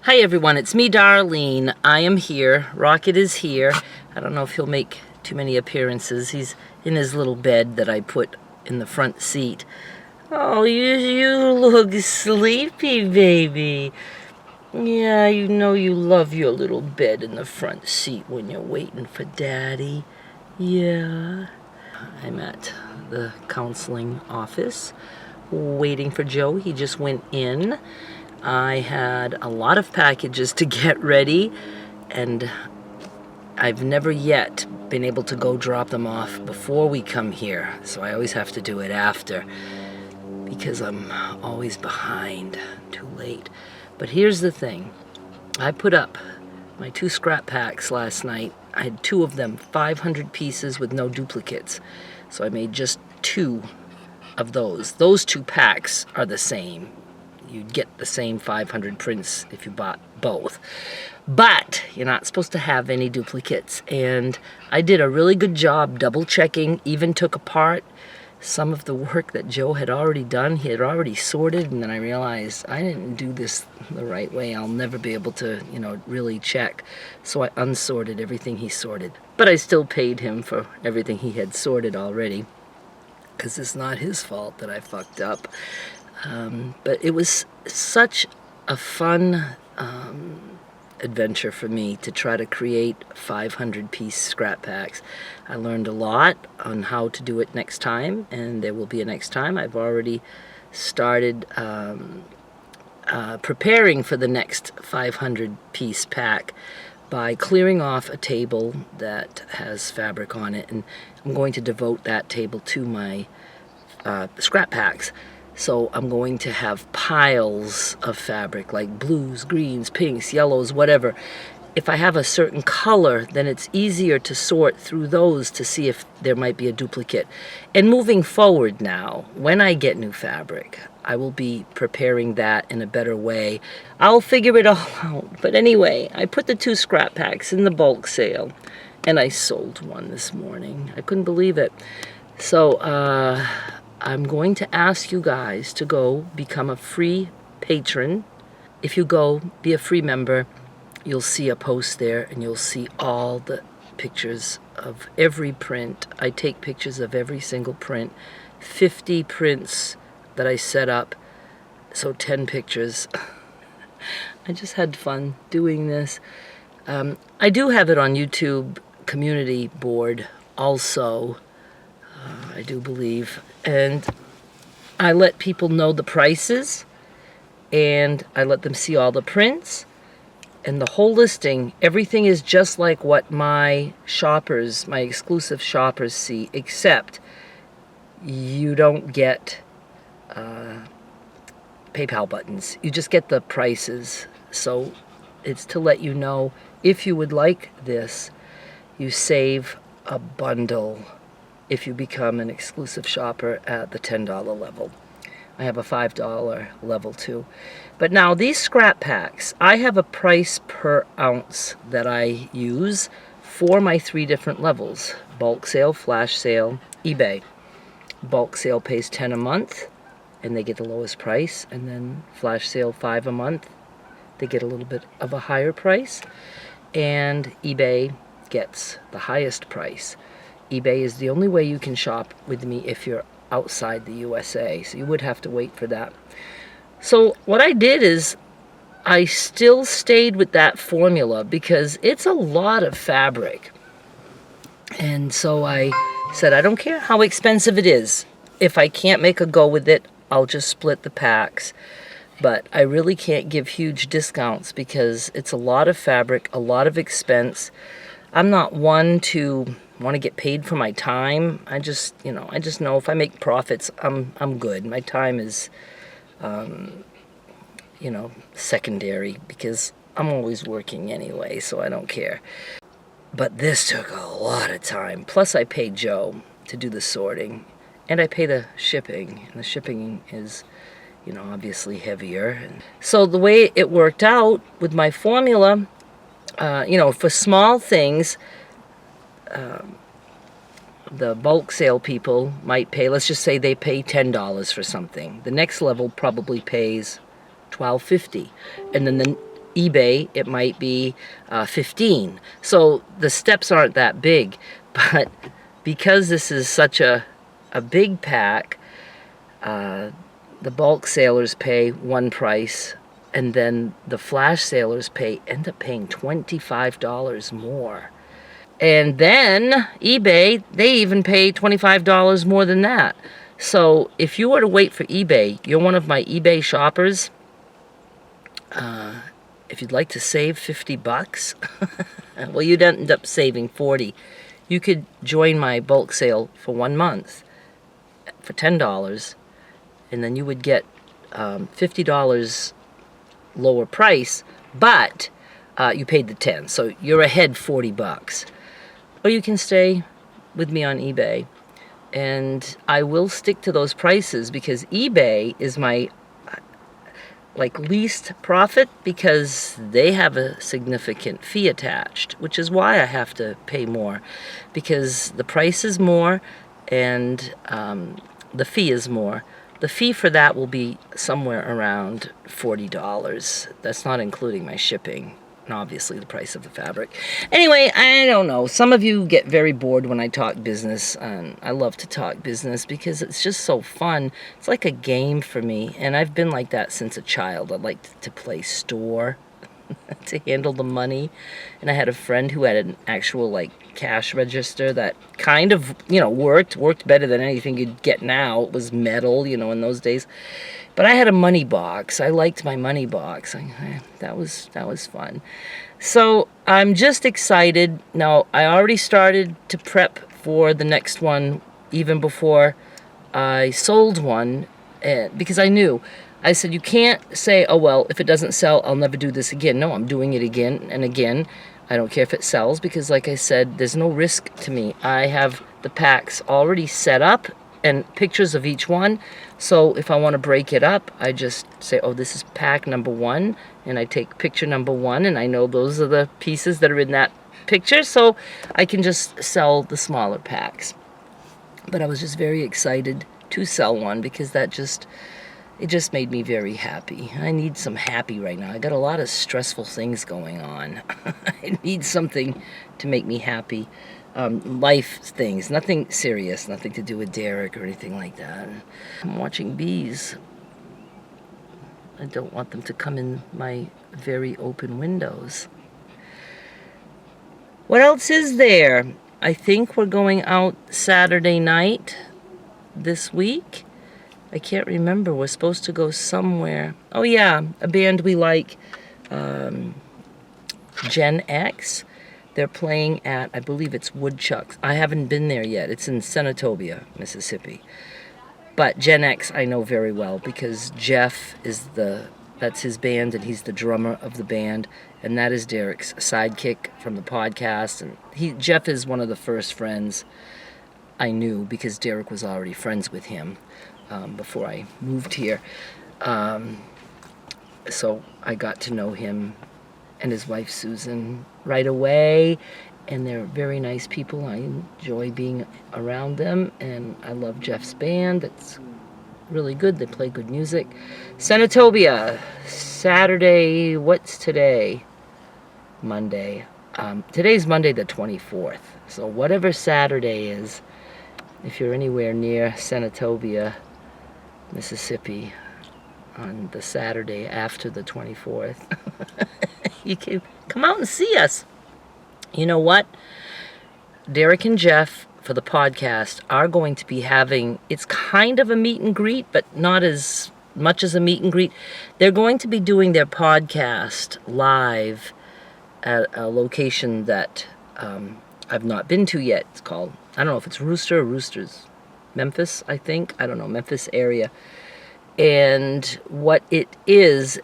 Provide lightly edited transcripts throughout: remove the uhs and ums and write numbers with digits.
Hi everyone, it's me, Darlene. I am here. Rocket is here. I don't know if he'll make too many appearances. He's in his little bed that I put in the front seat. Oh, you look sleepy, baby. Yeah, you know you love your little bed in the front seat when you're waiting for Daddy. Yeah. I'm at the counseling office waiting for Joe. He just went in. I had a lot of packages to get ready, and I've never yet been able to go drop them off before we come here, so I always have to do it after because I'm always behind, too late. But here's the thing. I put up my 2 scrap packs last night. I had 2 of them, 500 pieces with no duplicates. So I made just 2 of those. Those 2 packs are the same. You'd get the same 500 prints if you bought both. But you're not supposed to have any duplicates. And I did a really good job double checking, even took apart some of the work that Joe had already done. He had already sorted, and then I realized I didn't do this the right way. I'll never be able to, really check. So I unsorted everything he sorted. But I still paid him for everything he had sorted already, because it's not his fault that I fucked up. But it was such a fun adventure for me to try to create 500-piece scrap packs. I learned a lot on how to do it next time, and there will be a next time. I've already started preparing for the next 500-piece pack by clearing off a table that has fabric on it, and I'm going to devote that table to my scrap packs. So I'm going to have piles of fabric, like blues, greens, pinks, yellows, whatever. If I have a certain color, then it's easier to sort through those to see if there might be a duplicate. And moving forward now, when I get new fabric, I will be preparing that in a better way. I'll figure it all out. But anyway, I put the 2 scrap packs in the bulk sale, and I sold one this morning. I couldn't believe it. So, I'm going to ask you guys to go become a free patron. If you go, be a free member, you'll see a post there, and you'll see all the pictures of every print. I take pictures of every single print. 50 prints that I set up, so 10 pictures. I just had fun doing this. I do have it on YouTube community board also. I do believe, and I let people know the prices, and I let them see all the prints, and the whole listing. Everything is just like what my shoppers, my exclusive shoppers see, except you don't get PayPal buttons. You just get the prices. So it's to let you know, if you would like this, you save a bundle if you become an exclusive shopper at the $10 level. I have a $5 level too. But now these scrap packs, I have a price per ounce that I use for my 3 different levels: bulk sale, flash sale, eBay. Bulk sale pays $10 a month, and they get the lowest price, and then flash sale $5 a month, they get a little bit of a higher price, and eBay gets the highest price. eBay is the only way you can shop with me if you're outside the USA, so you would have to wait for that. So what I did is I still stayed with that formula because it's a lot of fabric. And so I said, I don't care how expensive it is. If I can't make a go with it, I'll just split the packs. But I really can't give huge discounts because it's a lot of fabric, a lot of expense. I'm not one to want to get paid for my time. I just know if I make profits, I'm good. My time is, secondary because I'm always working anyway, so I don't care. But this took a lot of time. Plus, I paid Joe to do the sorting, and I pay the shipping, and the shipping is, obviously heavier. So the way it worked out with my formula, for small things, the bulk sale people might pay, let's just say they pay $10 for something. The next level probably pays $12.50. And then eBay, it might be 15. So the steps aren't that big. But because this is such a big pack, the bulk sailors pay one price, and then the flash sailors end up paying $25 more. And then eBay, they even pay $25 more than that. So if you were to wait for eBay, you're one of my eBay shoppers. If you'd like to save $50, well, you'd end up saving $40. You could join my bulk sale for 1 month for $10, and then you would get $50 lower price, but you paid the 10, so you're ahead $40. Or you can stay with me on eBay, and I will stick to those prices because eBay is my least profit, because they have a significant fee attached, which is why I have to pay more, because the price is more and the fee is more. The fee for that will be somewhere around $40. That's not including my shipping and obviously the price of the fabric. Anyway, I don't know. Some of you get very bored when I talk business, and I love to talk business because it's just so fun. It's like a game for me, and I've been like that since a child. I like to play store, to handle the money, and I had a friend who had an actual cash register that kind of worked better than anything you'd get now. It was metal, in those days. But I had a money box. I liked my money box. That was fun. So I'm just excited. Now, I already started to prep for the next one even before I sold one, because I knew. I said, you can't say, oh, well, if it doesn't sell, I'll never do this again. No, I'm doing it again and again. I don't care if it sells, because like I said, there's no risk to me. I have the packs already set up and pictures of each one. So if I want to break it up, I just say, oh, this is pack number 1, and I take picture number 1, and I know those are the pieces that are in that picture, so I can just sell the smaller packs. But I was just very excited to sell one, because it just made me very happy. I need some happy right now. I got a lot of stressful things going on. I need something to make me happy. Life things, nothing serious, nothing to do with Derek or anything like that. I'm watching bees. I don't want them to come in my very open windows. What else is there? I think we're going out Saturday night this week. I can't remember. We're supposed to go somewhere. Oh yeah, a band we like, Gen X. They're playing at, I believe it's Woodchucks. I haven't been there yet. It's in Senatobia, Mississippi. But Gen X I know very well, because Jeff that's his band, and he's the drummer of the band, and that is Derek's sidekick from the podcast. And Jeff is one of the first friends I knew, because Derek was already friends with him before I moved here. So I got to know him and his wife Susan right away, and they're very nice people. I enjoy being around them, and I love Jeff's band. It's really good. They play good music. Senatobia, Saturday. What's today? Monday. Today's Monday the 24th. So whatever Saturday is, if you're anywhere near Senatobia, Mississippi, on the Saturday after the 24th, you can come out and see us. You know what? Derek and Jeff, for the podcast, are going to be having, it's kind of a meet and greet, but not as much as a meet and greet. They're going to be doing their podcast live at a location that I've not been to yet. It's called, I don't know if it's Rooster or Roosters. Memphis, I think. I don't know, Memphis area. And what it is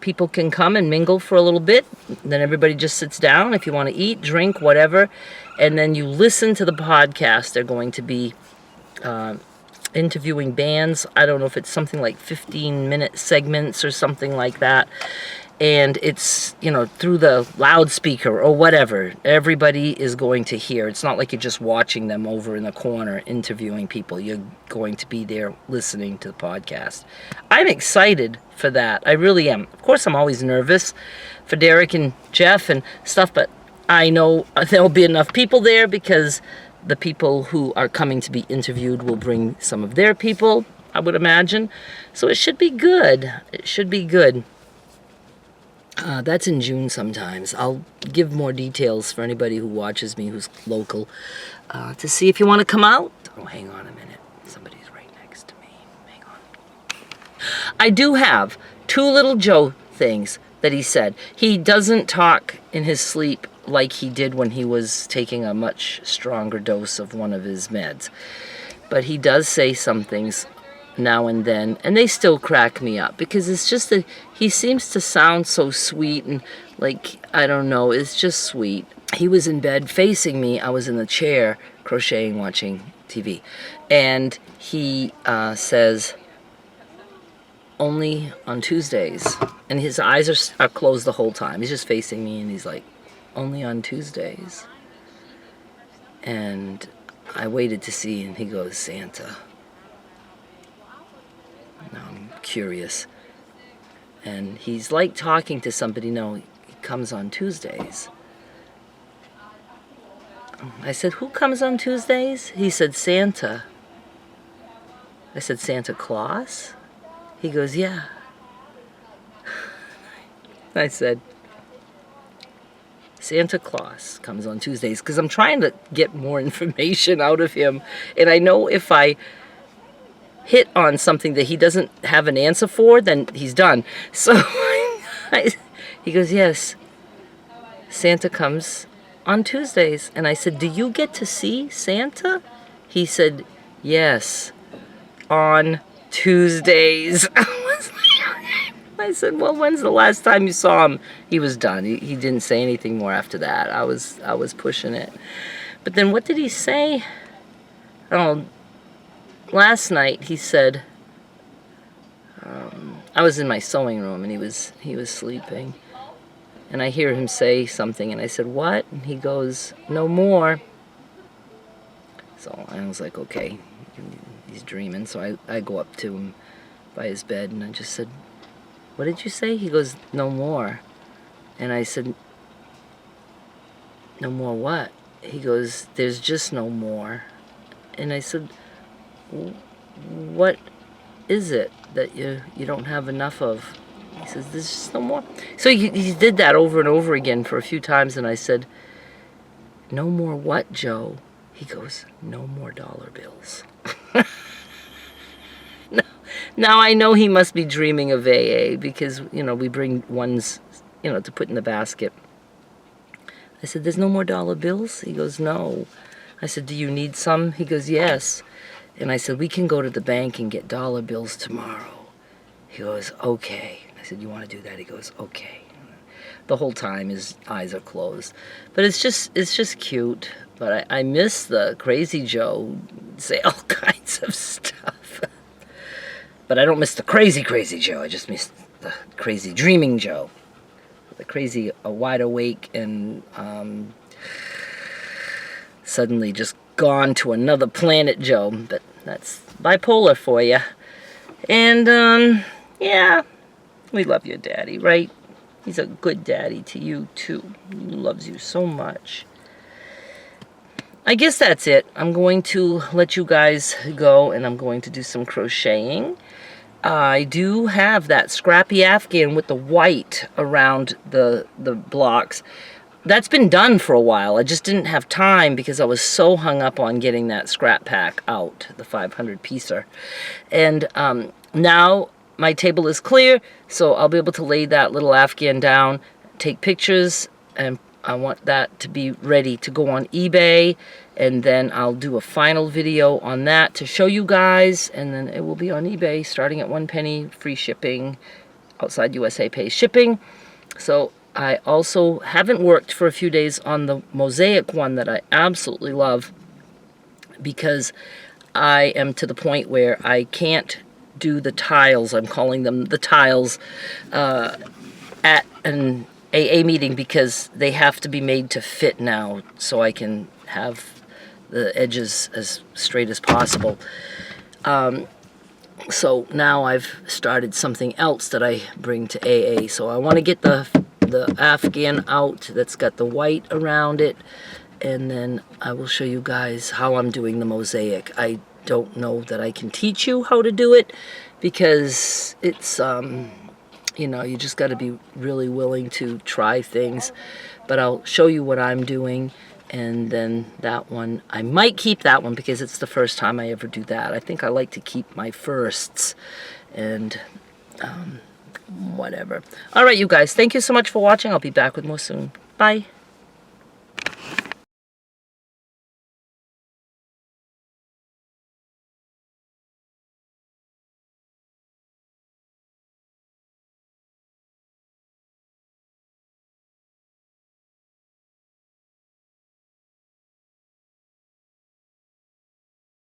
people can come and mingle for a little bit. Then everybody just sits down if you want to eat, drink, whatever. And then you listen to the podcast. They're going to be interviewing bands. I don't know if it's something like 15-minute segments or something like that. and it's, through the loudspeaker or whatever, everybody is going to hear. It's not like you're just watching them over in the corner interviewing people. You're going to be there listening to the podcast. I'm excited for that. I really am. Of course, I'm always nervous for Derek and Jeff and stuff, but I know there'll be enough people there because the people who are coming to be interviewed will bring some of their people, I would imagine. So it should be good. It should be good. That's in June sometimes. I'll give more details for anybody who watches me who's local to see if you want to come out. Oh, hang on a minute. Somebody's right next to me. Hang on. I do have 2 little Joe things that he said. He doesn't talk in his sleep like he did when he was taking a much stronger dose of one of his meds. But he does say some things now and then, and they still crack me up because it's just that he seems to sound so sweet and like, I don't know, it's just sweet. He was in bed facing me. I was in the chair crocheting, watching TV, and he says, only on Tuesdays, and his eyes are closed the whole time. He's just facing me and he's like, only on Tuesdays. And I waited to see, and he goes, Santa. Now I'm curious. And he's like talking to somebody. No, he comes on Tuesdays. I said, who comes on Tuesdays? He said, Santa. I said, Santa Claus? He goes, yeah. I said, Santa Claus comes on Tuesdays, because I'm trying to get more information out of him. And I know if I hit on something that he doesn't have an answer for, then he's done. So he goes, yes, Santa comes on Tuesdays. And I said, do you get to see Santa? He said, yes, on Tuesdays. I said, well, when's the last time you saw him? He was done. He didn't say anything more after that. I was pushing it. But then what did he say? Oh, last night he said, I was in my sewing room and he was sleeping. And I hear him say something and I said, what? And he goes, no more. So I was like, okay, he's dreaming. So I go up to him by his bed and I just said, what did you say? He goes, no more. And I said, no more what? He goes, there's just no more. And I said, what is it that you don't have enough of? He says, there's just no more. So he did that over and over again for a few times, and I said, no more what, Joe? He goes, no more dollar bills. Now I know he must be dreaming of AA because, we bring ones, to put in the basket. I said, there's no more dollar bills? He goes, no. I said, do you need some? He goes, yes. And I said, we can go to the bank and get dollar bills tomorrow. He goes, okay. I said, you want to do that? He goes, okay. The whole time his eyes are closed. But it's just cute. But I miss the crazy Joe say all kinds of stuff. But I don't miss the crazy Joe. I just miss the crazy dreaming Joe. The crazy wide awake and suddenly just gone to another planet Joe. But that's bipolar for you. And, yeah, we love your daddy, right? He's a good daddy to you, too. He loves you so much. I guess that's it. I'm going to let you guys go, and I'm going to do some crocheting. I do have that scrappy Afghan with the white around the blocks. That's been done for a while. I just didn't have time because I was so hung up on getting that scrap pack out, the 500-piecer. And now my table is clear, so I'll be able to lay that little Afghan down, take pictures, and I want that to be ready to go on eBay, and then I'll do a final video on that to show you guys, and then it will be on eBay starting at 1 penny, free shipping, outside USA pays shipping. So I also haven't worked for a few days on the mosaic one that I absolutely love, because I am to the point where I can't do the tiles. I'm calling them the tiles at an AA meeting because they have to be made to fit now so I can have the edges as straight as possible. So now I've started something else that I bring to AA. So I want to get the Afghan out that's got the white around it, and then I will show you guys how I'm doing the mosaic. I don't know that I can teach you how to do it because it's you know, you just got to be really willing to try things. But I'll show you what I'm doing, and then that one, I might keep that one because it's the first time I ever do that. I think I like to keep my firsts, and whatever. All right, you guys, thank you so much for watching. I'll be back with more soon. Bye.